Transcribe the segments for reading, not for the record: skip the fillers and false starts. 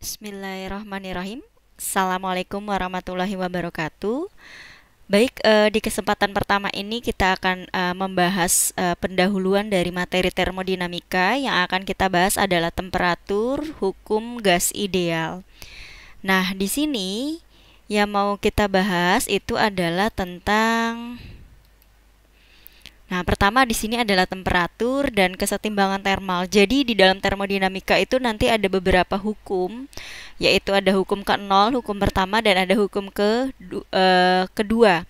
Bismillahirrahmanirrahim. Assalamualaikum warahmatullahi wabarakatuh. Baik, di kesempatan pertama ini kita akan membahas pendahuluan dari materi termodinamika. Yang akan kita bahas adalah temperatur, hukum gas ideal. Nah, di sini yang mau kita bahas itu adalah tentang pertama di sini adalah temperatur dan kesetimbangan termal. Jadi di dalam termodinamika itu nanti ada beberapa hukum, yaitu ada hukum ke-0, hukum pertama, dan ada hukum kedua.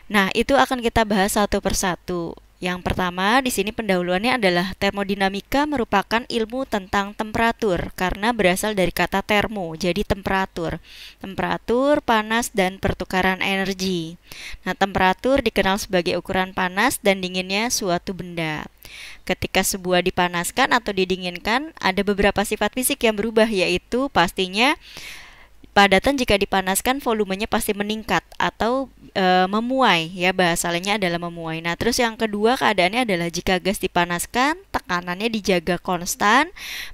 Nah, itu akan kita bahas satu persatu. Yang pertama, di sini pendahuluannya adalah termodinamika merupakan ilmu tentang temperatur karena berasal dari kata termo, jadi temperatur. Temperatur, panas, dan pertukaran energi. Nah, temperatur dikenal sebagai ukuran panas dan dinginnya suatu benda. Ketika sebuah dipanaskan atau didinginkan, ada beberapa sifat fisik yang berubah, yaitu pastinya padatan jika dipanaskan volumenya pasti meningkat atau memuai, ya, bahasa lainnya adalah memuai. Nah, terus yang kedua keadaannya adalah jika gas dipanaskan, tekanannya dijaga konstan,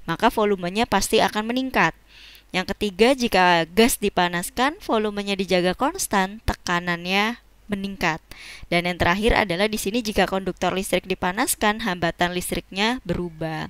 maka volumenya pasti akan meningkat. Yang ketiga, jika gas dipanaskan, volumenya dijaga konstan, tekanannya meningkat. Dan yang terakhir adalah di sini jika konduktor listrik dipanaskan, hambatan listriknya berubah.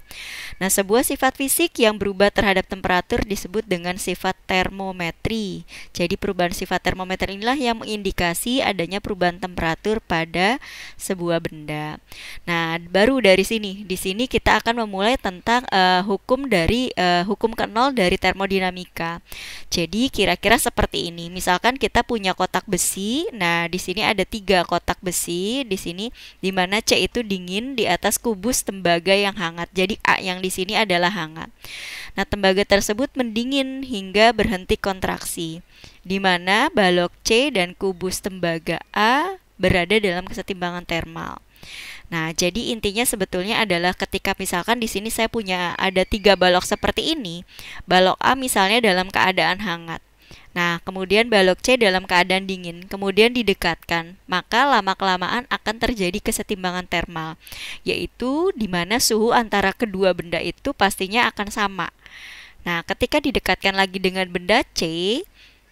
Nah, sebuah sifat fisik yang berubah terhadap temperatur disebut dengan sifat termometri. Jadi perubahan sifat termometer inilah yang mengindikasi adanya perubahan temperatur pada sebuah benda. Nah, baru dari sini, di sini kita akan memulai tentang hukum ke-0 dari termodinamika. Jadi kira-kira seperti ini. Misalkan kita punya kotak besi. Nah, di sini ada 3 kotak besi di sini, di mana C itu dingin di atas kubus tembaga yang hangat. Jadi A yang di sini adalah hangat. Nah, tembaga tersebut mendingin hingga berhenti kontraksi, di mana balok C dan kubus tembaga A berada dalam kesetimbangan termal. Nah, jadi intinya sebetulnya adalah ketika misalkan di sini saya punya ada 3 balok seperti ini, balok A misalnya dalam keadaan hangat. Nah, kemudian balok C dalam keadaan dingin, kemudian didekatkan, maka lama-kelamaan akan terjadi kesetimbangan termal, yaitu di mana suhu antara kedua benda itu pastinya akan sama. Nah, ketika didekatkan lagi dengan benda C,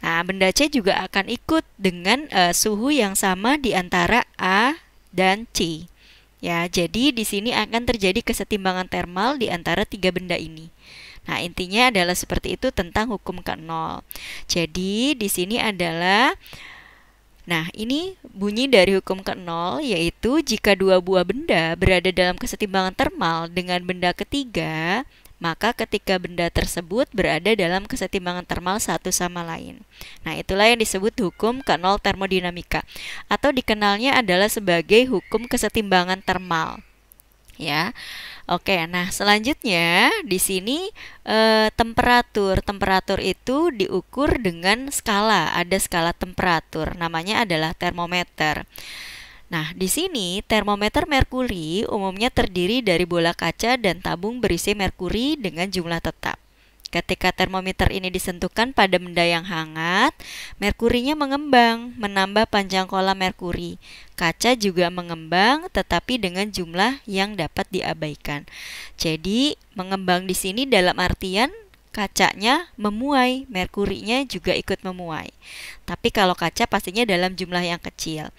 nah benda C juga akan ikut dengan suhu yang sama di antara A dan C. Ya, jadi di sini akan terjadi kesetimbangan termal di antara 3 benda ini. Nah, intinya adalah seperti itu tentang hukum ke-0. Jadi, di sini adalah, nah, ini bunyi dari hukum ke-0, yaitu jika 2 buah benda berada dalam kesetimbangan termal dengan benda ketiga, maka ketika benda tersebut berada dalam kesetimbangan termal satu sama lain. Nah, itulah yang disebut hukum ke-0 termodinamika, atau dikenalnya adalah sebagai hukum kesetimbangan termal. Ya. Oke, nah selanjutnya di sini temperatur. Temperatur itu diukur dengan skala. Ada skala temperatur, namanya adalah termometer. Nah, di sini termometer merkuri umumnya terdiri dari bola kaca dan tabung berisi merkuri dengan jumlah tetap. Ketika termometer ini disentuhkan pada benda yang hangat, merkurinya mengembang, menambah panjang kolam merkuri. Kaca juga mengembang, tetapi dengan jumlah yang dapat diabaikan. Jadi, mengembang di sini dalam artian kacanya memuai, merkurinya juga ikut memuai. Tapi kalau kaca pastinya dalam jumlah yang kecil.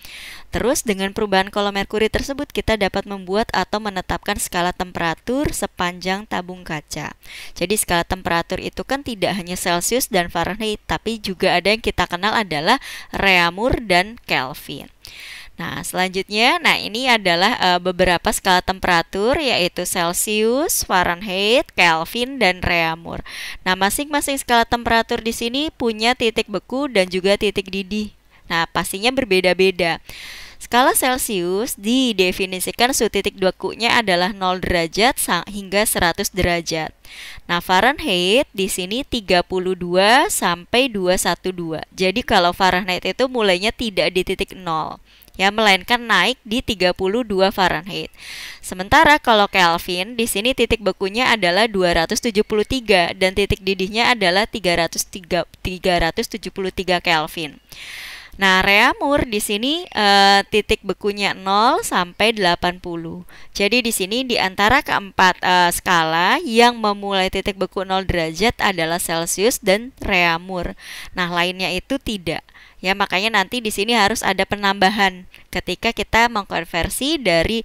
Terus dengan perubahan kolom merkuri tersebut kita dapat membuat atau menetapkan skala temperatur sepanjang tabung kaca. Jadi skala temperatur itu kan tidak hanya Celcius dan Fahrenheit, tapi juga ada yang kita kenal adalah Reaumur dan Kelvin. Nah, selanjutnya, ini adalah beberapa skala temperatur, yaitu Celcius, Fahrenheit, Kelvin, dan Reaumur. Nah, masing-masing skala temperatur di sini punya titik beku dan juga titik didih. Nah, pastinya berbeda-beda. Skala Celcius didefinisikan suhu titik bekunya adalah 0 derajat hingga 100 derajat. Nah, Fahrenheit di sini 32 sampai 212. Jadi kalau Fahrenheit itu mulainya tidak di titik 0. Ya, melainkan naik di 32 Fahrenheit. Sementara kalau Kelvin, di sini titik bekunya adalah 273 dan titik didihnya adalah 373 Kelvin. Nah, Reaumur di sini titik bekunya 0 sampai 80. Jadi di sini di antara keempat skala yang memulai titik beku 0 derajat adalah Celcius dan Reaumur. Nah, lainnya itu tidak. Ya, makanya nanti di sini harus ada penambahan ketika kita mengkonversi dari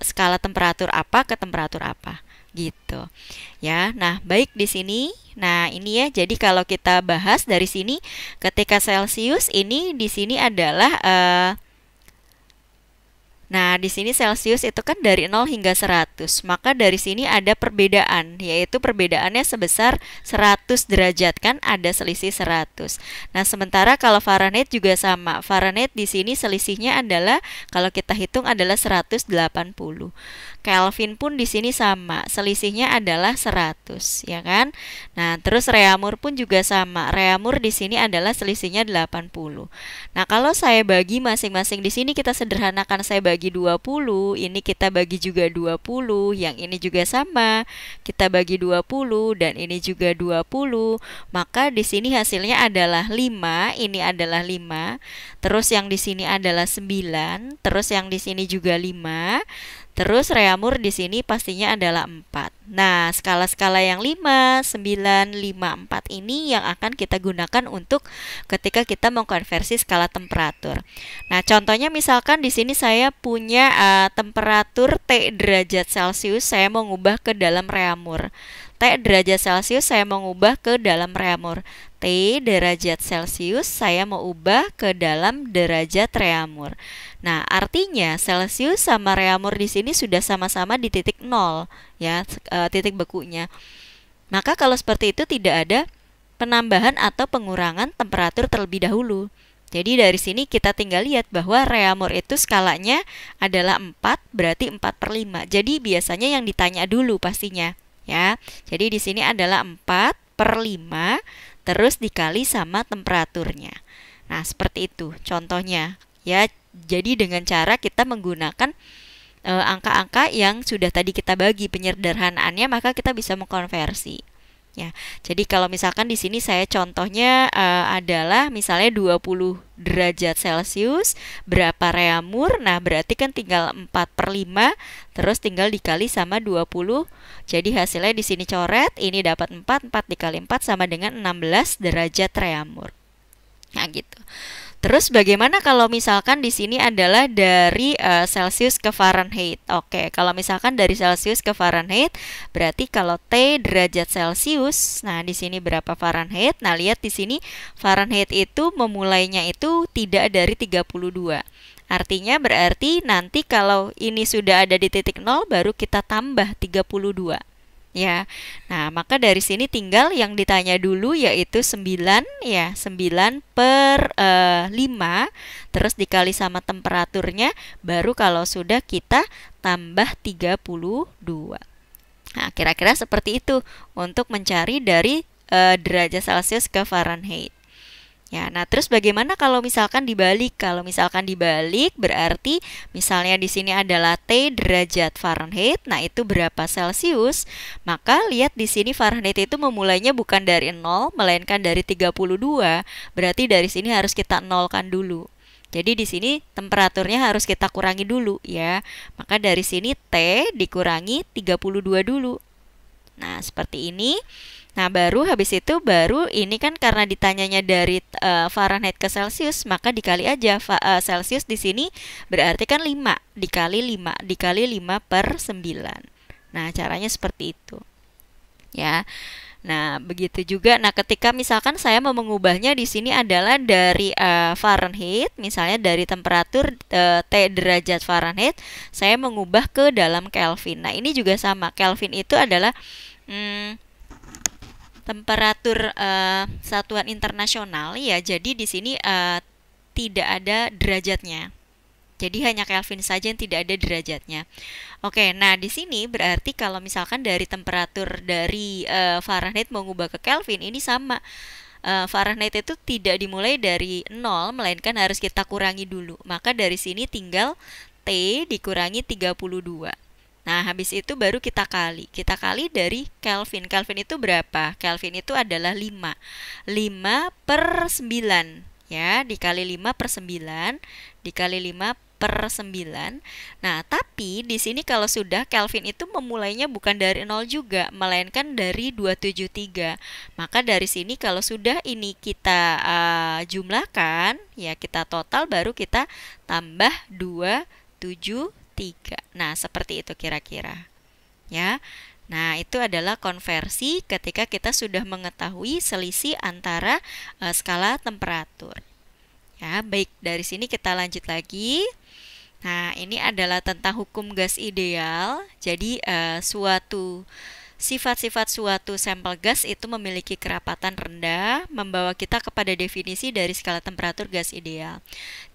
skala temperatur apa ke temperatur apa gitu. Ya, nah baik di sini. Nah, ini ya. Jadi kalau kita bahas dari sini ketika Celcius ini di sini adalah nah, di sini Celcius itu kan dari 0 hingga 100. Maka dari sini ada perbedaan, yaitu perbedaannya sebesar 100 derajat, kan ada selisih 100. Nah, sementara kalau Fahrenheit juga sama. Fahrenheit di sini selisihnya adalah kalau kita hitung adalah 180. Kelvin pun di sini sama, selisihnya adalah 100, ya kan? Nah, terus Reaumur pun juga sama. Reaumur di sini adalah selisihnya 80. Nah, kalau saya bagi masing-masing di sini kita sederhanakan, saya bagi 20, ini kita bagi juga 20, yang ini juga sama. Kita bagi 20 dan ini juga 20. Maka di sini hasilnya adalah 5, ini adalah 5. Terus yang di sini adalah 9, terus yang di sini juga 5. Terus Reaumur di sini pastinya adalah 4. Nah, skala-skala yang 5, 9, 5, 4 ini yang akan kita gunakan untuk ketika kita mengkonversi skala temperatur. Nah, contohnya misalkan di sini saya punya temperatur T derajat Celcius, saya mau ngubah ke dalam Reaumur. T derajat Celcius saya mau ngubah ke dalam Reaumur. T derajat Celcius saya mau ubah ke dalam derajat Reaumur. Nah, artinya Celcius sama Reaumur di sini sudah sama-sama di titik 0, ya, titik bekunya. Maka kalau seperti itu tidak ada penambahan atau pengurangan temperatur terlebih dahulu. Jadi dari sini kita tinggal lihat bahwa Reaumur itu skalanya adalah 4, berarti 4/5. Jadi biasanya yang ditanya dulu pastinya, ya. Jadi di sini adalah 4/5 terus dikali sama temperaturnya. Nah, seperti itu contohnya, ya. Jadi dengan cara kita menggunakan angka-angka yang sudah tadi kita bagi penyederhanaannya, maka kita bisa mengkonversi. Ya, jadi kalau misalkan di sini saya contohnya adalah misalnya 20 derajat Celcius, berapa Reaumur? Nah, berarti kan tinggal 4/5, terus tinggal dikali sama 20. Jadi hasilnya di sini coret, ini dapat 4, 4 dikali 4 sama dengan 16 derajat Reaumur. Nah, gitu. Terus bagaimana kalau misalkan di sini adalah dari Celcius ke Fahrenheit? Oke, kalau misalkan dari Celcius ke Fahrenheit, berarti kalau T derajat Celcius, nah di sini berapa Fahrenheit? Nah, lihat di sini Fahrenheit itu memulainya itu tidak dari 32. Artinya berarti nanti kalau ini sudah ada di titik 0 baru kita tambah 32. Ya, nah maka dari sini tinggal yang ditanya dulu yaitu 9, ya, 9/5 terus dikali sama temperaturnya, baru kalau sudah kita tambah 32. Nah, kira-kira seperti itu untuk mencari dari derajat Celcius ke Fahrenheit. Ya, nah terus bagaimana kalau misalkan dibalik? Kalau misalkan dibalik berarti misalnya di sini adalah T derajat Fahrenheit, nah itu berapa Celcius? Maka lihat di sini Fahrenheit itu memulainya bukan dari 0 melainkan dari 32. Berarti dari sini harus kita nolkan dulu. Jadi di sini temperaturnya harus kita kurangi dulu, ya. Maka dari sini T dikurangi 32 dulu. Nah, seperti ini. Nah, baru habis itu baru ini kan karena ditanyanya dari Fahrenheit ke Celcius, maka dikali aja Celcius di sini berarti kan 5 dikali 5/9. Nah, caranya seperti itu. Ya. Nah, begitu juga. Nah, ketika misalkan saya mau mengubahnya di sini adalah dari Fahrenheit, misalnya dari temperatur T derajat Fahrenheit, saya mengubah ke dalam Kelvin. Nah, ini juga sama. Kelvin itu adalah temperatur satuan internasional, ya. Jadi di sini tidak ada derajatnya. Jadi hanya Kelvin saja yang tidak ada derajatnya. Oke, nah di sini berarti kalau misalkan dari temperatur dari Fahrenheit mengubah ke Kelvin, ini sama. Fahrenheit itu tidak dimulai dari 0, melainkan harus kita kurangi dulu. Maka dari sini tinggal T dikurangi 32. Nah, habis itu baru kita kali. Kita kali dari Kelvin. Kelvin itu berapa? Kelvin itu adalah 5. 5/9. ya, dikali 5 per 9, dikali 5 per 9. Nah, tapi di sini kalau sudah Kelvin itu memulainya bukan dari 0 juga, melainkan dari 273. Maka dari sini kalau sudah ini kita jumlahkan, ya kita total baru kita tambah 273. Nah, seperti itu kira-kira. Ya. Nah, itu adalah konversi ketika kita sudah mengetahui selisih antara skala temperatur. Ya, baik, dari sini kita lanjut lagi. Nah, ini adalah tentang hukum gas ideal. Jadi, sifat-sifat suatu sampel gas itu memiliki kerapatan rendah, membawa kita kepada definisi dari skala temperatur gas ideal.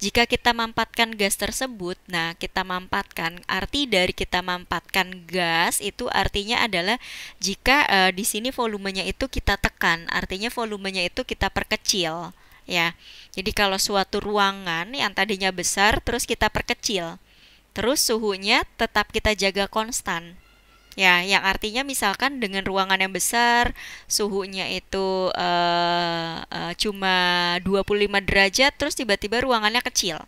Jika kita mampatkan gas tersebut, nah kita mampatkan, arti dari kita mampatkan gas itu artinya adalah jika di sini volumenya itu kita tekan, artinya volumenya itu kita perkecil. Ya, jadi kalau suatu ruangan yang tadinya besar terus kita perkecil, terus suhunya tetap kita jaga konstan. Ya, yang artinya misalkan dengan ruangan yang besar, suhunya itu cuma 25 derajat, terus tiba-tiba ruangannya kecil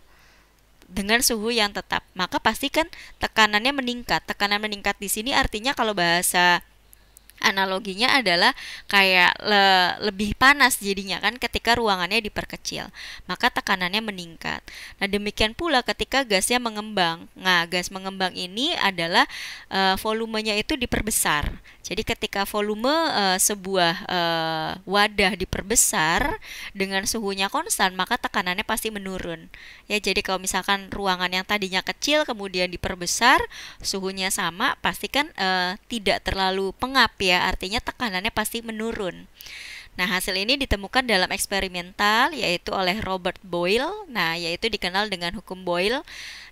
dengan suhu yang tetap, maka pastikan tekanannya meningkat. Tekanan meningkat di sini artinya kalau bahasa analoginya adalah kayak lebih panas jadinya kan ketika ruangannya diperkecil, maka tekanannya meningkat. Nah, demikian pula ketika gasnya mengembang. Nah, gas mengembang ini adalah volumenya itu diperbesar. Jadi ketika volume sebuah wadah diperbesar dengan suhunya konstan, maka tekanannya pasti menurun. Ya, jadi kalau misalkan ruangan yang tadinya kecil kemudian diperbesar, suhunya sama, pastikan tidak terlalu pengap ya, artinya tekanannya pasti menurun. Nah, hasil ini ditemukan dalam eksperimental yaitu oleh Robert Boyle. Nah, yaitu dikenal dengan hukum Boyle.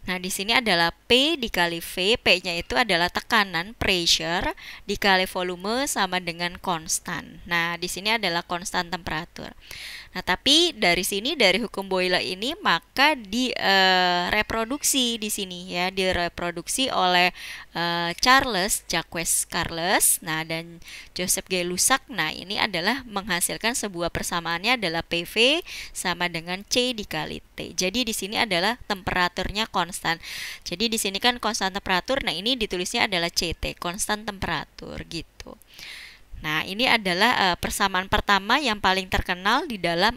Nah, di sini adalah P dikali V, P-nya itu adalah tekanan, pressure, dikali volume sama dengan konstan. Nah, di sini adalah konstan temperatur. Nah, tapi dari sini, dari hukum Boyle ini, maka direproduksi di sini ya, direproduksi oleh Charles Jacques Charles, nah dan Joseph G. Lusak. Nah, ini adalah menghasilkan sebuah persamaannya adalah PV sama dengan C dikali T. Jadi di sini adalah temperaturnya konstan. Jadi di sini kan konstan temperatur, nah ini ditulisnya adalah CT, konstan temperatur gitu. Nah, ini adalah persamaan pertama yang paling terkenal di dalam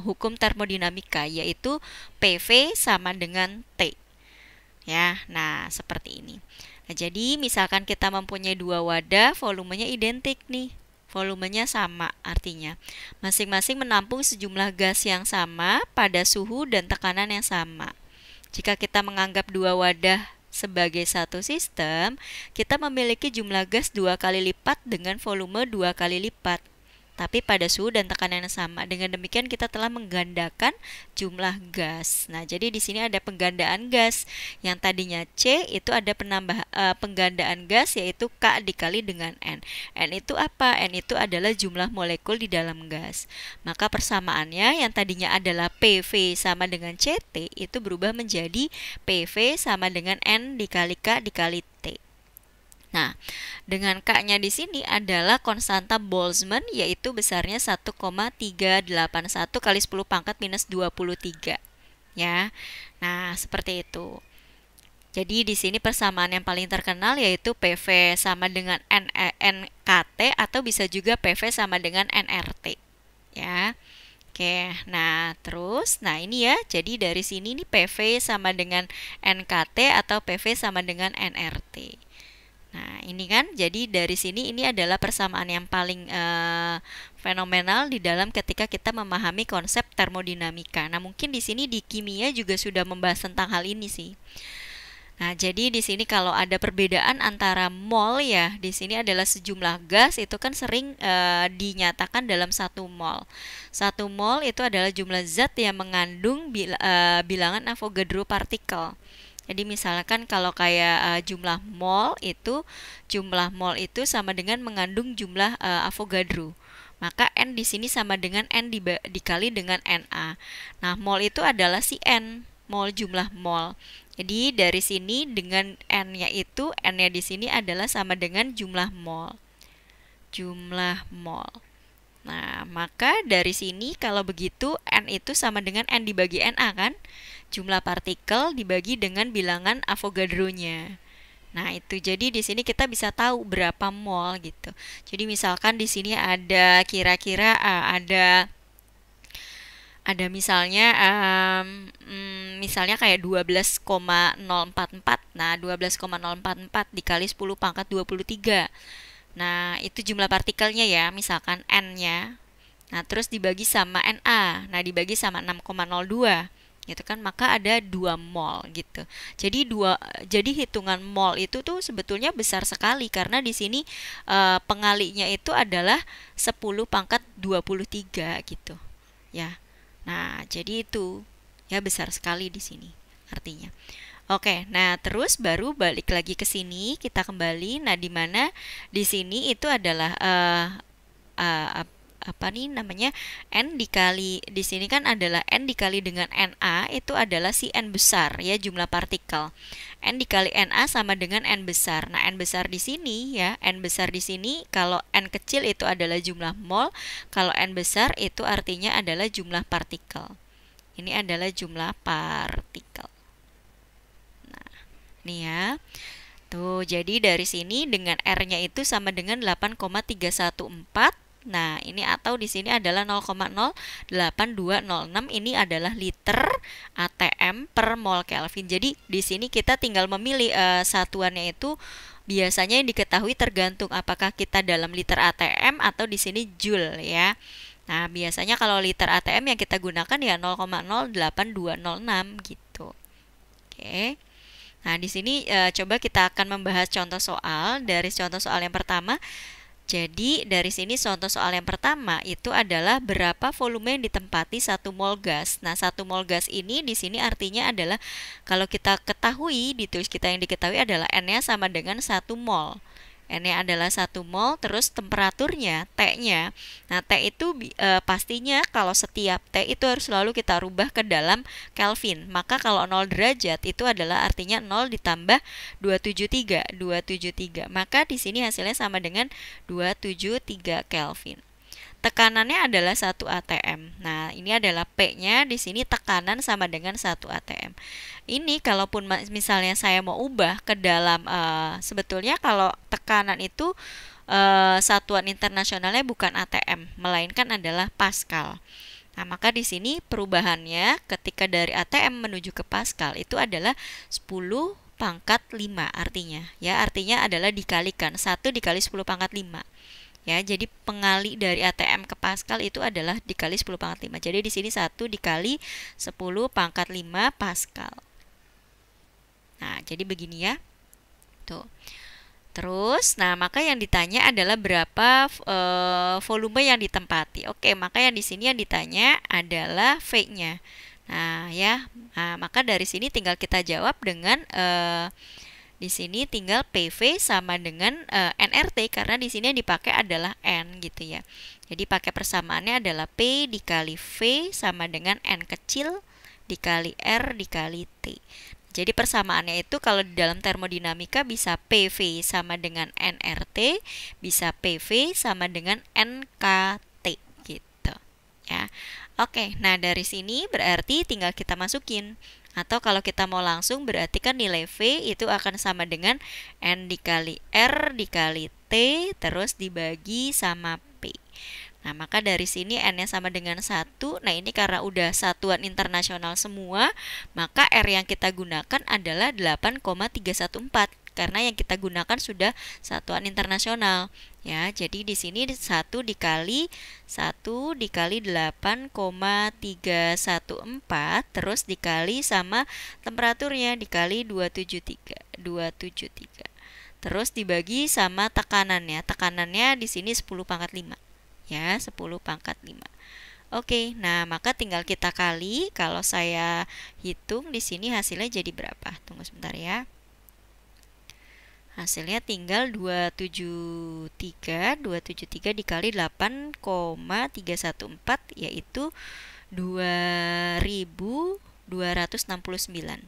hukum termodinamika, yaitu PV sama dengan T. Ya, nah seperti ini. Nah, jadi misalkan kita mempunyai dua wadah, volumenya identik nih. Volumenya sama, artinya masing-masing menampung sejumlah gas yang sama pada suhu dan tekanan yang sama. Jika kita menganggap dua wadah sebagai satu sistem, kita memiliki jumlah gas 2 kali lipat dengan volume 2 kali lipat, tapi pada suhu dan tekanan yang sama. Dengan demikian kita telah menggandakan jumlah gas. Nah, jadi di sini ada penggandaan gas. Yang tadinya C itu ada penggandaan gas yaitu K dikali dengan N. N itu apa? N itu adalah jumlah molekul di dalam gas. Maka persamaannya yang tadinya adalah PV sama dengan CT itu berubah menjadi PV sama dengan N dikali K dikali T. Nah, dengan K-nya di sini adalah konstanta Boltzmann, yaitu besarnya 1,381 kali 10 pangkat minus 23. Ya. Nah, seperti itu. Jadi di sini persamaan yang paling terkenal yaitu PV sama dengan NKT atau bisa juga PV sama dengan NRT. Ya. Oke, nah terus, nah ini ya, jadi dari sini nih PV sama dengan NKT atau PV sama dengan NRT. Nah, ini kan, jadi dari sini ini adalah persamaan yang paling fenomenal di dalam ketika kita memahami konsep termodinamika. Nah, mungkin di sini di kimia juga sudah membahas tentang hal ini sih. Nah, jadi di sini kalau ada perbedaan antara mol ya, di sini adalah sejumlah gas itu kan sering dinyatakan dalam 1 mol. 1 mol itu adalah jumlah zat yang mengandung bilangan Avogadro partikel. Jadi misalkan kalau kayak jumlah mol itu sama dengan mengandung jumlah Avogadro. Maka N di sini sama dengan N dikali dengan Na. Nah, mol itu adalah si N, mol jumlah mol. Jadi dari sini dengan N-nya itu, N-nya di sini adalah sama dengan jumlah mol. Jumlah mol. Nah, maka dari sini kalau begitu N itu sama dengan N dibagi NA kan? Jumlah partikel dibagi dengan bilangan Avogadro-nya. Nah, itu jadi di sini kita bisa tahu berapa mol gitu. Jadi misalkan di sini ada kira-kira ada misalnya misalnya kayak 12,044. Nah, 12,044 dikali 10 pangkat 23. Nah, itu jumlah partikelnya ya, misalkan N-nya. Nah, terus dibagi sama Na. Nah, dibagi sama 6,02 gitu kan, maka ada 2 mol gitu. Jadi hitungan mol itu tuh sebetulnya besar sekali karena di sini pengalinya itu adalah 10 pangkat 23 gitu. Ya. Nah, jadi itu ya besar sekali di sini artinya. Oke, nah terus baru balik lagi ke sini, kita kembali. Nah, di mana di sini itu adalah uh, apa nih namanya, N dikali, di sini kan adalah N dikali dengan Na, itu adalah si N besar ya, jumlah partikel. N dikali Na sama dengan N besar. Nah, N besar di sini ya, N besar di sini kalau N kecil itu adalah jumlah mol, kalau N besar itu artinya adalah jumlah partikel. Ini adalah jumlah partikel. Nah, nih ya. Tuh, jadi dari sini dengan R-nya itu sama dengan 8,314. Nah, ini atau di sini adalah 0,08206. Ini adalah liter ATM per mol Kelvin. Jadi di sini kita tinggal memilih satuannya itu biasanya yang diketahui tergantung apakah kita dalam liter ATM atau di sini joule ya. Nah, biasanya kalau liter ATM yang kita gunakan ya 0,08206 gitu. Oke. Nah, di sini coba kita akan membahas contoh soal. Dari contoh soal yang pertama, jadi dari sini contoh soal yang pertama itu adalah berapa volume yang ditempati 1 mol gas. Nah, 1 mol gas ini di sini artinya adalah kalau kita ketahui, ditulis kita yang diketahui adalah N-nya sama dengan 1 mol. N-nya adalah 1 mol, terus temperaturnya, T-nya. Nah, T itu pastinya kalau setiap T itu harus selalu kita rubah ke dalam Kelvin. Maka kalau 0 derajat itu adalah artinya 0 ditambah 273. Maka di sini hasilnya sama dengan 273 Kelvin. Tekanannya adalah 1 atm. Nah, ini adalah P-nya, di sini tekanan sama dengan 1 atm. Ini kalaupun misalnya saya mau ubah ke dalam sebetulnya kalau tekanan itu satuan internasionalnya bukan atm, melainkan adalah Pascal. Nah, maka di sini perubahannya ketika dari atm menuju ke Pascal itu adalah 10 pangkat 5 artinya. Ya, artinya adalah dikalikan 1 dikali 10 pangkat 5. Ya, jadi pengali dari ATM ke Pascal itu adalah dikali 10 pangkat 5. Jadi di sini 1 dikali 10 pangkat 5 Pascal. Nah, jadi begini ya. Tuh. Terus, nah maka yang ditanya adalah berapa volume yang ditempati. Oke, maka yang di sini yang ditanya adalah V-nya. Nah, ya. Nah, maka dari sini tinggal kita jawab dengan di sini tinggal PV sama dengan nRT karena di sini yang dipakai adalah N gitu ya. Jadi pakai persamaannya adalah P dikali V sama dengan N kecil dikali R dikali T. Jadi persamaannya itu kalau di dalam termodinamika bisa PV sama dengan nRT, bisa PV sama dengan NKT gitu ya. Oke, nah dari sini berarti tinggal kita masukin. Atau kalau kita mau langsung berarti kan nilai V itu akan sama dengan N dikali R dikali T terus dibagi sama P. Nah, maka dari sini N-nya sama dengan 1. Nah, ini karena udah satuan internasional semua, maka R yang kita gunakan adalah 8,314 karena yang kita gunakan sudah satuan internasional. Ya, jadi di sini 1 dikali 8,314 terus dikali sama temperaturnya dikali 273. Terus dibagi sama tekanannya. Tekanannya di sini 10 pangkat 5. Ya, 10 pangkat 5. Oke, nah maka tinggal kita kali. Kalau saya hitung di sini hasilnya jadi berapa? Tunggu sebentar ya. Hasilnya tinggal 273 dikali 8,314 yaitu 2269.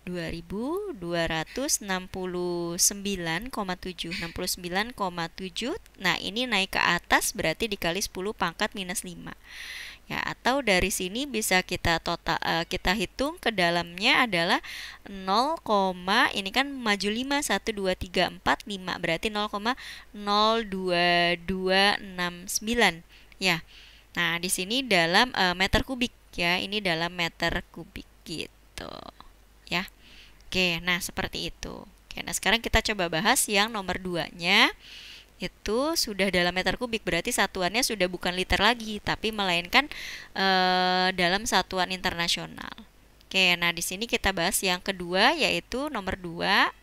2.269,7. 69,7. Nah, ini naik ke atas berarti dikali 10 pangkat minus 5. Ya, atau dari sini bisa kita kita hitung ke dalamnya adalah 0, ini kan maju 5, 1 2 3 4 5 berarti 0,02269 ya. Nah, di sini dalam meter kubik ya, ini dalam meter kubik gitu ya. Oke, nah seperti itu. Oke, nah sekarang kita coba bahas yang nomor 2-nya. Itu sudah dalam meter kubik, berarti satuannya sudah bukan liter lagi, tapi melainkan dalam satuan internasional. Oke, nah di sini kita bahas yang kedua, yaitu nomor 2.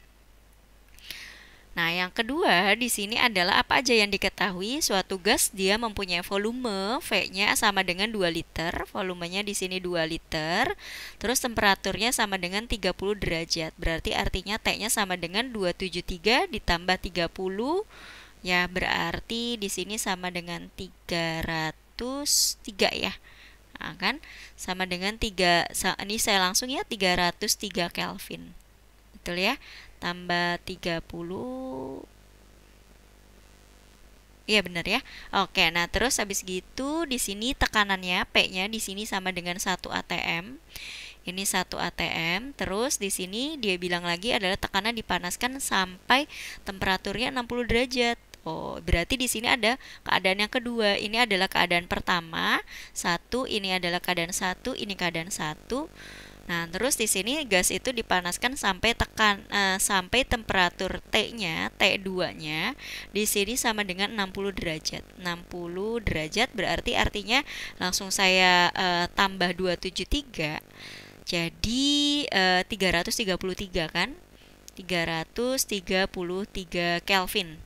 Nah, yang kedua di sini adalah apa aja yang diketahui suatu gas dia mempunyai volume V-nya sama dengan 2 liter, volumenya di sini 2 liter, terus temperaturnya sama dengan 30 derajat. Berarti artinya T-nya sama dengan 273 ditambah 30 ya, berarti di sini sama dengan 303 ya. Nah, kan sama dengan 3, ini saya langsung ya, 303 Kelvin. Betul ya? Tambah 30. Iya benar ya. Oke, nah terus habis gitu di sini tekanannya P-nya di sini sama dengan 1 atm. Ini 1 atm. Terus di sini dia bilang lagi adalah tekanan dipanaskan sampai temperaturnya 60 derajat. Oh, berarti di sini ada keadaan yang kedua. Ini adalah keadaan pertama. 1, ini adalah keadaan 1, ini keadaan 1. Nah, terus di sini gas itu dipanaskan sampai sampai temperatur T-nya, T2-nya di sini sama dengan 60 derajat. 60 derajat berarti artinya langsung saya tambah 273. Jadi 333 kan? 333 Kelvin.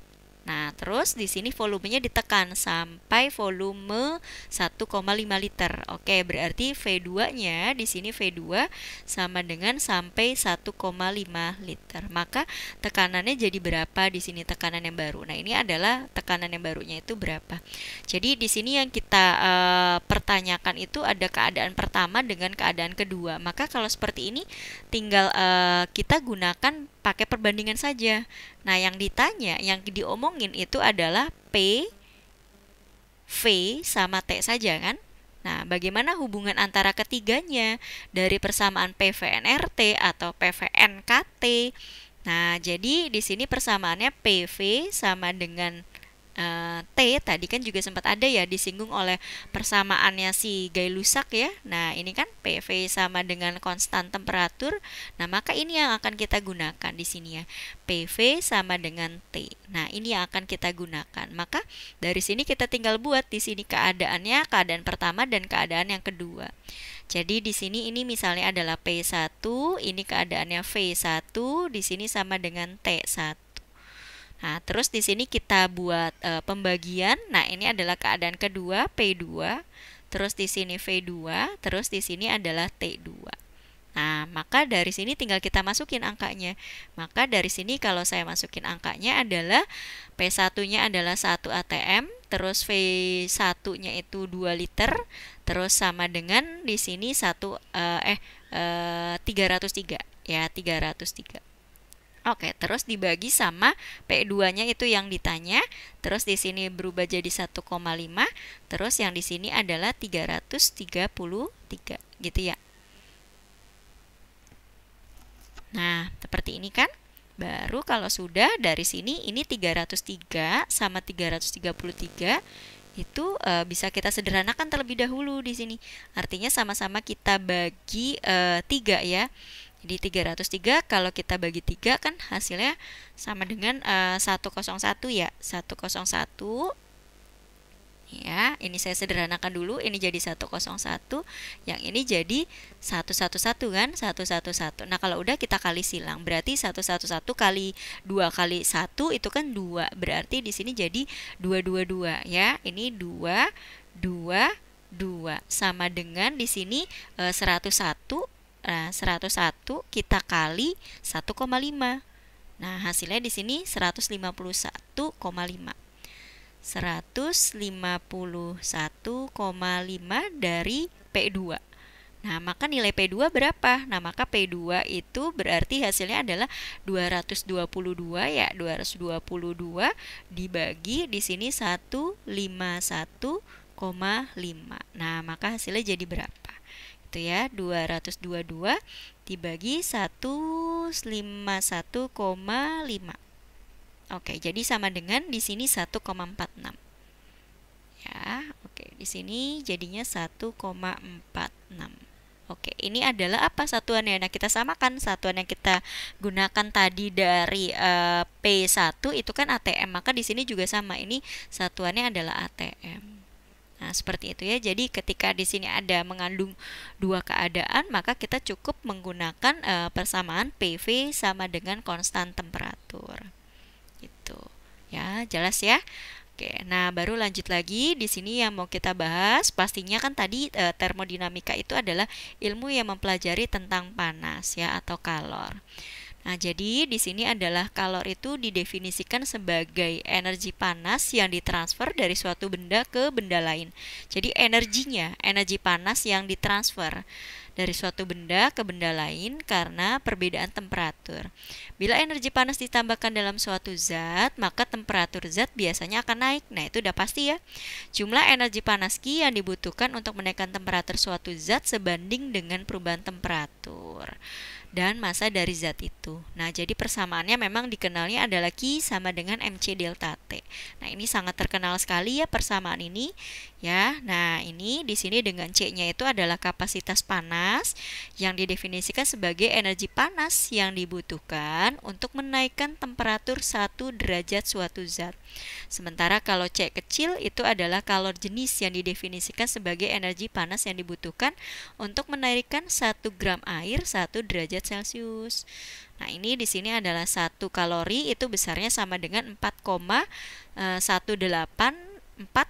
Nah, terus di sini volumenya ditekan sampai volume 1,5 liter. Oke, berarti V2-nya di sini V2 sama dengan sampai 1,5 liter. Maka tekanannya jadi berapa di sini tekanan yang baru? Nah, ini adalah tekanan yang barunya itu berapa. Jadi di sini yang kita pertanyakan itu ada keadaan pertama dengan keadaan kedua. Maka kalau seperti ini tinggal kita gunakan pakai perbandingan saja. Nah, yang ditanya, yang diomongin itu adalah P, V, sama T saja kan? Nah, bagaimana hubungan antara ketiganya dari persamaan PVNRT atau PVNKT? Nah, jadi di sini persamaannya PV sama dengan T tadi kan juga sempat ada ya disinggung oleh persamaannya si Gay-Lussac ya. Nah, ini kan PV sama dengan konstan temperatur. Nah, maka ini yang akan kita gunakan di sini ya. PV sama dengan T. Nah, ini yang akan kita gunakan. Maka dari sini kita tinggal buat di sini keadaannya, keadaan pertama dan keadaan yang kedua. Jadi di sini ini misalnya adalah P1, ini keadaannya V1, di sini sama dengan T1. Nah, terus di sini kita buat pembagian. Nah, ini adalah keadaan kedua P2, terus di sini V2, terus di sini adalah T2. Nah, maka dari sini tinggal kita masukin angkanya. Maka dari sini kalau saya masukin angkanya adalah P1-nya adalah 1 atm, terus V1-nya itu 2 liter, terus sama dengan di sini 303 ya, 303. Oke, terus dibagi sama P2-nya itu yang ditanya. Terus di sini berubah jadi 1,5. Terus yang di sini adalah 333 gitu ya. Nah, seperti ini kan? Baru kalau sudah dari sini ini 303 sama 333 itu bisa kita sederhanakan terlebih dahulu di sini. Artinya sama-sama kita bagi 3 ya. Jadi 303 kalau kita bagi 3 kan hasilnya sama dengan 101 ya. 101 ya, ini saya sederhanakan dulu, ini jadi 101, yang ini jadi 111 kan, 111. Nah, kalau udah kita kali silang, berarti 111 kali 2 kali 1 itu kan 2. Berarti di sini jadi 222 ya. Ini 2 2 2 sama dengan di sini 101. Nah, 101 kita kali 1,5. Nah, hasilnya di sini 151,5. 151,5 dari P2. Nah, maka nilai P2 berapa? Nah, maka P2 itu berarti hasilnya adalah 222 ya, 222 dibagi di sini 151,5. Nah, maka hasilnya jadi berapa? Itu ya, 222 dibagi 151,5. Oke, jadi sama dengan di sini 1,46. Ya, oke. Di sini jadinya 1,46. Oke, ini adalah apa satuannya? Nah, kita samakan satuan yang kita gunakan tadi dari P1 itu kan ATM, maka di sini juga sama. Ini satuannya adalah ATM. Nah, seperti itu ya. Jadi ketika di sini ada mengandung dua keadaan, maka kita cukup menggunakan persamaan PV sama dengan konstan temperatur. Gitu. Ya, jelas ya? Oke, nah baru lanjut lagi di sini yang mau kita bahas, pastinya kan tadi termodinamika itu adalah ilmu yang mempelajari tentang panas ya atau kalor. Nah, jadi di sini adalah kalor itu didefinisikan sebagai energi panas yang ditransfer dari suatu benda ke benda lain. Jadi energinya, energi panas yang ditransfer dari suatu benda ke benda lain karena perbedaan temperatur. Bila energi panas ditambahkan dalam suatu zat, maka temperatur zat biasanya akan naik. Nah, itu udah pasti ya. Jumlah energi panas Q yang dibutuhkan untuk menaikkan temperatur suatu zat sebanding dengan perubahan temperatur dan massa dari zat itu. Nah, jadi persamaannya memang dikenalnya adalah Q sama dengan mc delta T. Nah, ini sangat terkenal sekali ya persamaan ini ya. Nah, ini di sini dengan C-nya itu adalah kapasitas panas yang didefinisikan sebagai energi panas yang dibutuhkan untuk menaikkan temperatur 1 derajat suatu zat. Sementara kalau C kecil itu adalah kalor jenis yang didefinisikan sebagai energi panas yang dibutuhkan untuk menaikkan 1 gram air 1 derajat Celcius. Nah, ini di sini adalah 1 kalori itu besarnya sama dengan 4,184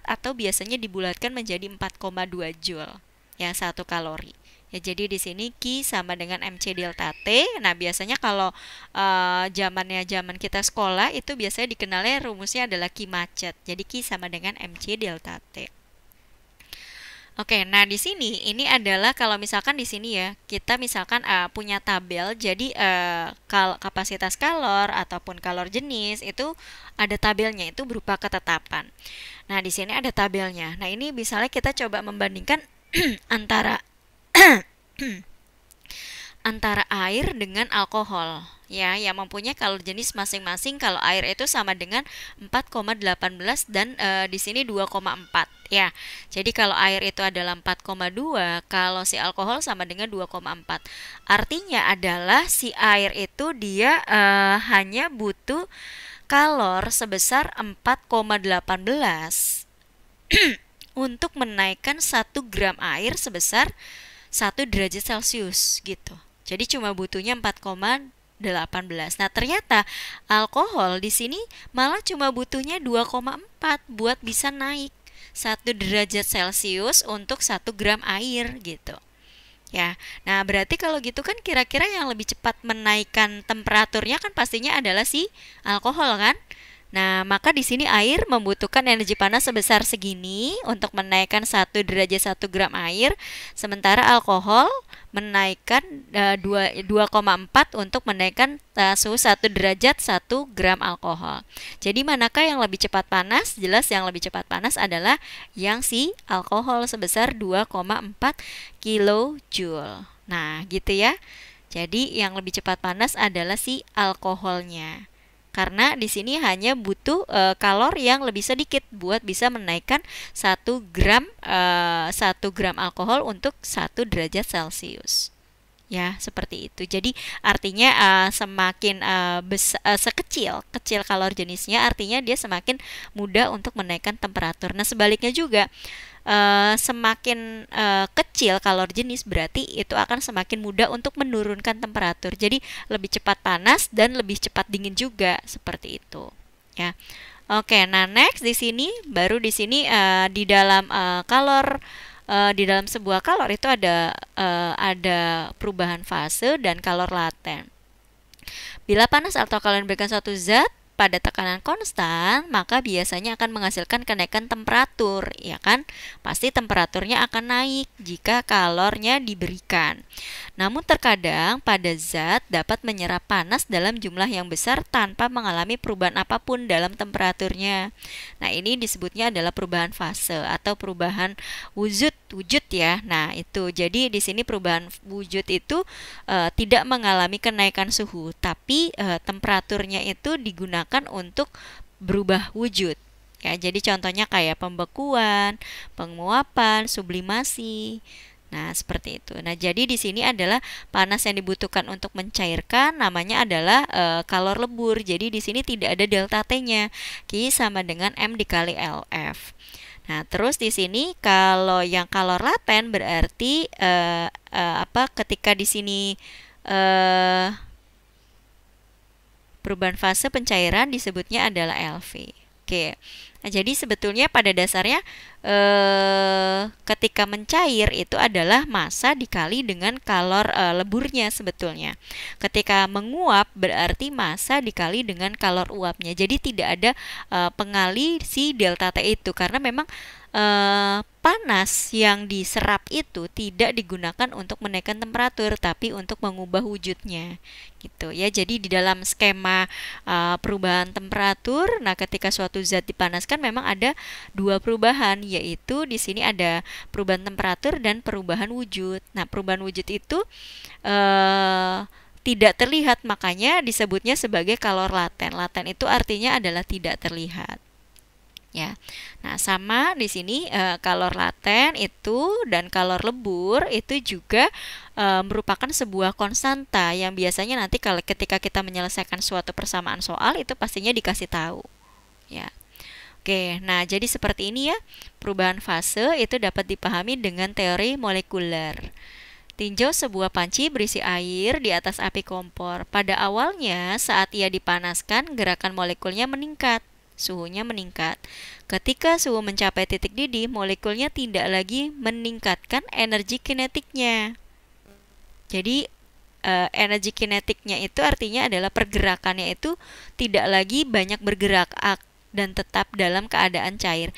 atau biasanya dibulatkan menjadi 4,2 joule. Ya, 1 kalori. Ya, jadi di sini Q sama dengan mc delta T. Nah, biasanya kalau zaman kita sekolah itu biasanya dikenalnya rumusnya adalah Q macet. Jadi Q sama dengan mc delta T. Oke, nah di sini ini adalah kalau misalkan di sini ya kita misalkan punya tabel, jadi kapasitas kalor ataupun kalor jenis itu ada tabelnya, itu berupa ketetapan. Nah, di sini ada tabelnya. Nah, ini misalnya kita coba membandingkan antara antara air dengan alkohol ya, yang mempunyai kalor jenis masing-masing. Kalau air itu sama dengan 4,18 dan di sini 2,4 ya. Jadi kalau air itu adalah 4,2, kalau si alkohol sama dengan 2,4. Artinya adalah si air itu dia hanya butuh kalor sebesar 4,18 untuk menaikkan 1 gram air sebesar 1 derajat Celcius gitu. Jadi cuma butuhnya 4,18. Nah, ternyata alkohol di sini malah cuma butuhnya 2,4 buat bisa naik 1 derajat Celcius untuk 1 gram air gitu. Ya. Nah, berarti kalau gitu kan kira-kira yang lebih cepat menaikkan temperaturnya kan pastinya adalah si alkohol kan? Nah, maka di sini air membutuhkan energi panas sebesar segini untuk menaikkan 1 derajat 1 gram air, sementara alkohol menaikkan 2,4 untuk menaikkan suhu 1 derajat 1 gram alkohol. Jadi manakah yang lebih cepat panas? Jelas yang lebih cepat panas adalah yang si alkohol sebesar 2,4 kilojoule. Nah, gitu ya. Jadi yang lebih cepat panas adalah si alkoholnya. Karena di sini hanya butuh kalor yang lebih sedikit buat bisa menaikkan 1 gram alkohol untuk 1 derajat Celcius. Ya, seperti itu. Jadi artinya semakin kecil kalor jenisnya, artinya dia semakin mudah untuk menaikkan temperatur. Nah, sebaliknya juga semakin kecil kalor jenis berarti itu akan semakin mudah untuk menurunkan temperatur. Jadi lebih cepat panas dan lebih cepat dingin juga seperti itu. Ya. Oke, nah next di sini baru di sini di dalam kalor di dalam sebuah kalor itu ada perubahan fase dan kalor laten. Bila panas atau kalor diberikan suatu zat pada tekanan konstan, maka biasanya akan menghasilkan kenaikan temperatur, ya kan? Pasti temperaturnya akan naik jika kalornya diberikan. Namun terkadang pada zat dapat menyerap panas dalam jumlah yang besar tanpa mengalami perubahan apapun dalam temperaturnya. Nah, ini disebutnya adalah perubahan fase atau perubahan wujud ya. Nah, itu. Jadi di sini perubahan wujud itu tidak mengalami kenaikan suhu, tapi temperaturnya itu digunakan untuk berubah wujud. Ya, jadi contohnya kayak pembekuan, penguapan, sublimasi. Nah, seperti itu. Nah, jadi di sini adalah panas yang dibutuhkan untuk mencairkan namanya adalah kalor lebur. Jadi di sini tidak ada delta T-nya. Q sama dengan M dikali LF. Nah, terus di sini kalau yang kalor laten berarti ketika di sini perubahan fase pencairan disebutnya adalah LV. Oke. Nah, jadi sebetulnya pada dasarnya ketika mencair itu adalah massa dikali dengan kalor leburnya sebetulnya. Ketika menguap berarti massa dikali dengan kalor uapnya. Jadi tidak ada pengali si delta T itu karena memang panas yang diserap itu tidak digunakan untuk menaikkan temperatur tapi untuk mengubah wujudnya gitu ya. Jadi di dalam skema perubahan temperatur, nah ketika suatu zat dipanaskan memang ada dua perubahan, yaitu di sini ada perubahan temperatur dan perubahan wujud. Nah, perubahan wujud itu tidak terlihat, makanya disebutnya sebagai kalor laten. Laten itu artinya adalah tidak terlihat. Ya. Nah, sama di sini kalor laten itu dan kalor lebur itu juga merupakan sebuah konstanta yang biasanya nanti kalau ketika kita menyelesaikan suatu persamaan soal itu pastinya dikasih tahu. Ya. Oke, nah jadi seperti ini ya. Perubahan fase itu dapat dipahami dengan teori molekuler. Tinjau sebuah panci berisi air di atas api kompor. Pada awalnya saat ia dipanaskan, gerakan molekulnya meningkat. Suhunya meningkat. Ketika suhu mencapai titik didih, molekulnya tidak lagi meningkatkan energi kinetiknya. Jadi energi kinetiknya itu artinya adalah pergerakannya itu tidak lagi banyak bergerak dan tetap dalam keadaan cair.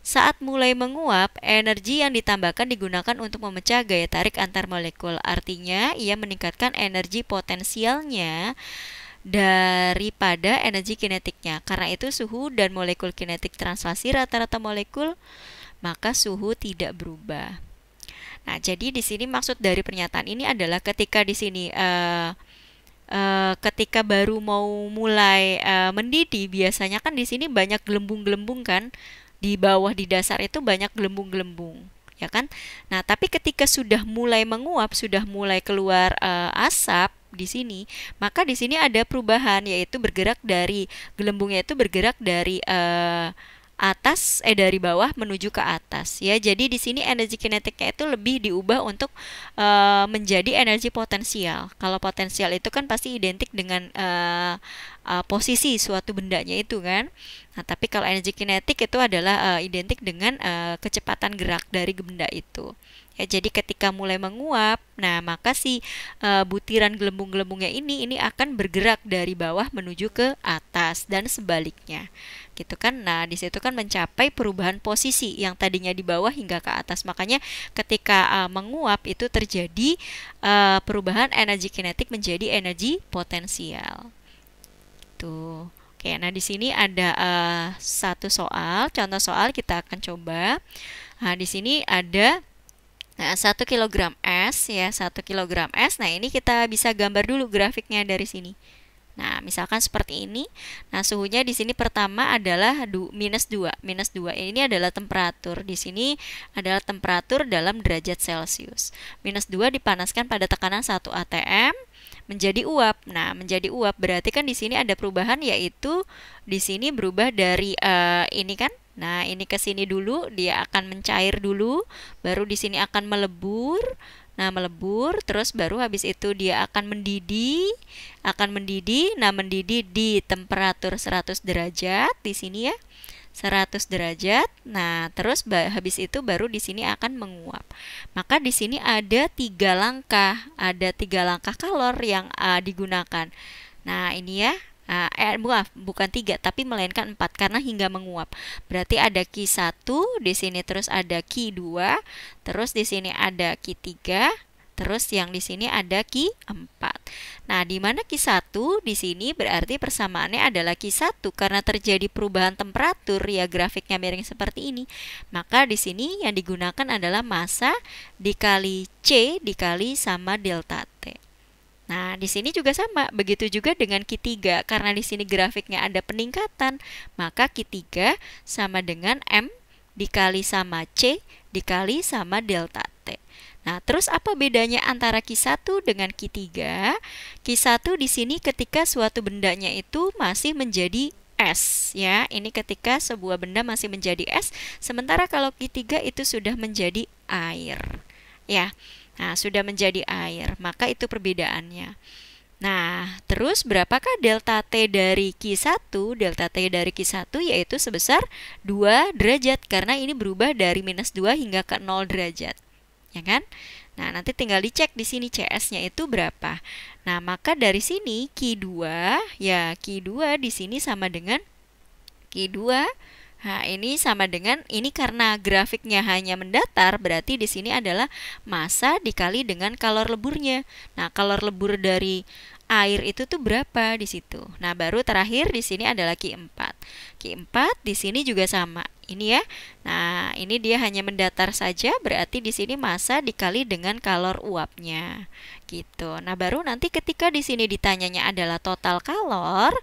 Saat mulai menguap, energi yang ditambahkan digunakan untuk memecah gaya tarik antar molekul. Artinya, ia meningkatkan energi potensialnya daripada energi kinetiknya. Karena itu suhu dan molekul kinetik translasi rata-rata molekul, maka suhu tidak berubah. Nah, jadi di sini maksud dari pernyataan ini adalah ketika di sini ketika baru mau mulai mendidih, biasanya kan di sini banyak gelembung-gelembung kan, di bawah di dasar itu banyak gelembung-gelembung, ya kan? Nah, tapi ketika sudah mulai menguap, sudah mulai keluar asap di sini, maka di sini ada perubahan, yaitu bergerak dari gelembungnya itu bergerak dari dari bawah menuju ke atas ya. Jadi di sini energi kinetiknya itu lebih diubah untuk menjadi energi potensial. Kalau potensial itu kan pasti identik dengan posisi suatu bendanya itu kan. Nah, tapi kalau energi kinetik itu adalah identik dengan kecepatan gerak dari benda itu. Ya, jadi ketika mulai menguap, nah maka si butiran gelembung-gelembungnya ini akan bergerak dari bawah menuju ke atas dan sebaliknya. Gitu kan. Nah, di situ kan mencapai perubahan posisi yang tadinya di bawah hingga ke atas. Makanya ketika menguap itu terjadi perubahan energi kinetik menjadi energi potensial. Tuh. Oke, nah di sini ada satu soal, contoh soal kita akan coba. Nah, di sini ada 1 kg es ya, 1 kg es. Nah, ini kita bisa gambar dulu grafiknya dari sini. Nah, misalkan seperti ini. Nah, suhunya di sini pertama adalah minus 2. Minus 2 ini adalah temperatur. Di sini adalah temperatur dalam derajat Celcius. Minus 2 dipanaskan pada tekanan 1 atm menjadi uap. Nah, menjadi uap berarti kan di sini ada perubahan, yaitu di sini berubah dari ini kan. Nah, ini ke sini dulu, dia akan mencair dulu, baru di sini akan melebur. Nah, melebur, terus baru habis itu dia akan mendidih, Nah, mendidih di temperatur 100 derajat di sini ya. 100 derajat. Nah, terus habis itu baru di sini akan menguap. Maka di sini ada 3 langkah, kalor yang digunakan. Nah, ini ya. Maaf, bukan 3, tapi melainkan 4 karena hingga menguap. Berarti ada Q1 di sini, terus ada Q2, terus di sini ada Q3, terus yang di sini ada Q4. Nah, di mana Q1 di sini berarti persamaannya adalah Q1 karena terjadi perubahan temperatur, ya grafiknya miring seperti ini. Maka di sini yang digunakan adalah massa dikali C dikali sama delta T. Nah, di sini juga sama, begitu juga dengan Q3 karena di sini grafiknya ada peningkatan, maka Q3 sama dengan M dikali sama C dikali sama delta T. Nah, terus apa bedanya antara Q1 dengan Q3? Q1 di sini ketika suatu bendanya itu masih menjadi es, ya. Ini ketika sebuah benda masih menjadi es, sementara kalau Q3 itu sudah menjadi air. Ya. Nah, sudah menjadi air, maka itu perbedaannya. Nah, terus berapakah delta T dari Q1? Delta T dari Q1 yaitu sebesar 2 derajat karena ini berubah dari -2 hingga ke 0 derajat. Ya kan? Nah, nanti tinggal dicek di sini CS-nya itu berapa. Nah, maka dari sini Q2, ya Q2 di sini sama dengan Q2. Nah, ini sama dengan ini karena grafiknya hanya mendatar, berarti di sini adalah massa dikali dengan kalor leburnya. Nah, kalor lebur dari air itu tuh berapa di situ. Nah, baru terakhir di sini adalah Q4. Q4 di sini juga sama. Ini ya. Nah, ini dia hanya mendatar saja, berarti di sini massa dikali dengan kalor uapnya. Gitu. Nah, baru nanti ketika di sini ditanyanya adalah total kalor,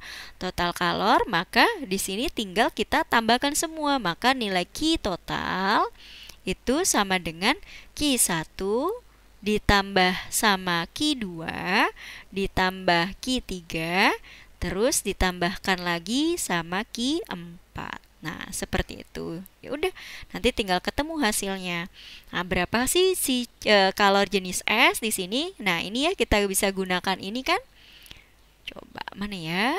maka di sini tinggal kita tambahkan semua. Maka nilai Q total itu sama dengan Q1 ditambah sama Q2 ditambah Q3 terus ditambahkan lagi sama Q4. Nah, seperti itu. Ya udah, nanti tinggal ketemu hasilnya. Nah, berapa sih si kalor jenis es di sini? Nah, ini ya kita bisa gunakan ini kan. Coba mana ya?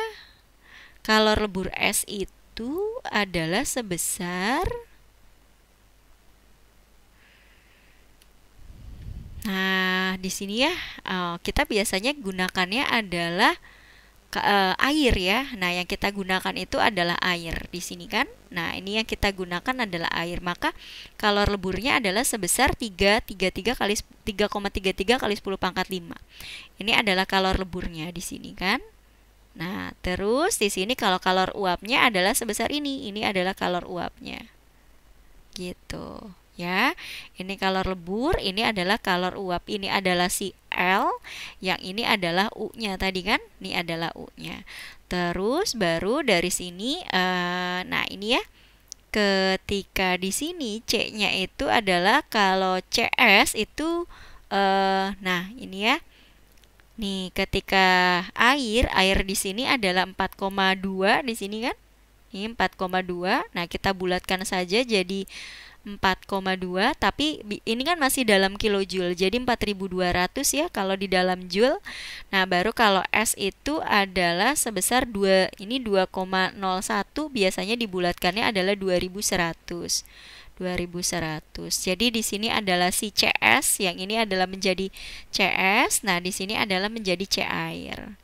Kalor lebur es itu adalah sebesar, nah, di sini ya kita biasanya gunakannya adalah air ya. Nah, yang kita gunakan itu adalah air di sini kan. Nah, ini yang kita gunakan adalah air. Maka kalor leburnya adalah sebesar 3,33 kali 10 pangkat 5. Ini adalah kalor leburnya di sini kan. Nah, terus di sini kalau kalor uapnya adalah sebesar ini. Ini adalah kalor uapnya. Gitu. Ya, ini kalor lebur, ini adalah kalor uap, ini adalah si L, yang ini adalah U-nya tadi kan, ini adalah U-nya. Terus baru dari sini, nah ini ya, ketika di sini C-nya itu adalah kalau CS itu, nah ini ya, nih ketika air di sini adalah 4,2 di sini kan, ini 4,2. Nah kita bulatkan saja jadi 4,2, tapi ini kan masih dalam kilojoule, jadi 4200 ya kalau di dalam joule. Nah, baru kalau S itu adalah sebesar 2, ini 2,01, biasanya dibulatkannya adalah 2100. 2100. Jadi di sini adalah si CS, yang ini adalah menjadi CS. Nah, di sini adalah menjadi C air.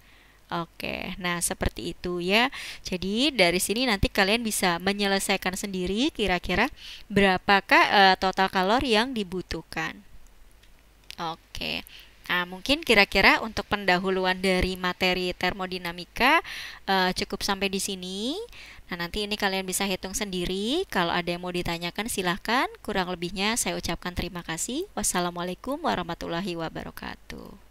Oke, nah seperti itu ya. Jadi dari sini nanti kalian bisa menyelesaikan sendiri kira-kira berapakah total kalor yang dibutuhkan. Oke. Nah, mungkin kira-kira untuk pendahuluan dari materi termodinamika cukup sampai di sini. Nah, nanti ini kalian bisa hitung sendiri. Kalau ada yang mau ditanyakan silahkan. Kurang lebihnya saya ucapkan terima kasih. Wassalamualaikum warahmatullahi wabarakatuh.